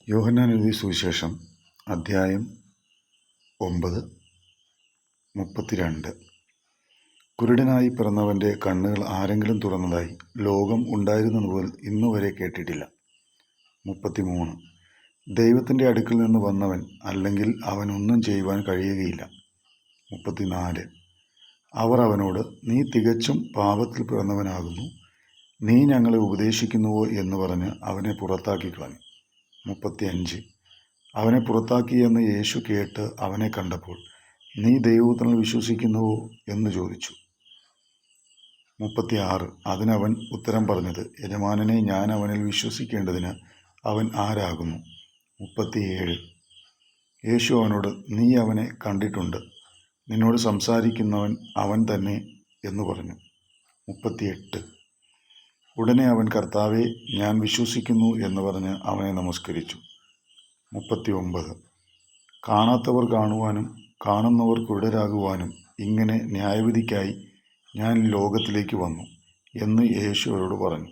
യോഹന്നാൻ എഴുതിയ സുവിശേഷം അദ്ധ്യായം 9, 32. കുരുടനായി പിറന്നവൻ്റെ കണ്ണുകൾ ആരെങ്കിലും തുറന്നതായി ലോകം ഉണ്ടായിരുന്നത് മുതൽ ഇന്നുവരെ കേട്ടിട്ടില്ല. 33. ദൈവത്തിൻ്റെ അടുക്കൽ നിന്ന് വന്നവൻ അല്ലെങ്കിൽ അവൻ ഒന്നും ചെയ്യുവാൻ കഴിയുകയില്ല. 34. അവർ അവനോട്, നീ തികച്ചും പാപത്തിൽ പിറന്നവനാകുന്നു, നീ ഞങ്ങളെ ഉപദേശിക്കുന്നുവോ എന്ന് പറഞ്ഞ് അവനെ പുറത്താക്കി കളഞ്ഞു. 35. അവനെ പുറത്താക്കിയെന്ന് യേശു കേട്ട് അവനെ കണ്ടപ്പോൾ, നീ ദൈവപുത്രനിൽ വിശ്വസിക്കുന്നുവോ എന്ന് ചോദിച്ചു. 36. അതിനവൻ ഉത്തരം പറഞ്ഞത്, യജമാനനെ, ഞാൻ അവനിൽ വിശ്വസിക്കേണ്ടതിന് അവൻ ആരാകുന്നു? 37. യേശു അവനോട്, നീ അവനെ കണ്ടിട്ടുണ്ട്, നിന്നോട് സംസാരിക്കുന്നവൻ അവൻ തന്നെ എന്ന് പറഞ്ഞു. 38. ഉടനെ അവൻ, കർത്താവേ, ഞാൻ വിശ്വസിക്കുന്നു എന്ന് പറഞ്ഞ് അവനെ നമസ്കരിച്ചു. 39. കാണാത്തവർ കാണുവാനും കാണുന്നവർ കുരുടരാകുവാനും ഇങ്ങനെ ന്യായവിധിക്കായി ഞാൻ ലോകത്തിലേക്ക് വന്നു എന്ന് യേശു അവരോട് പറഞ്ഞു.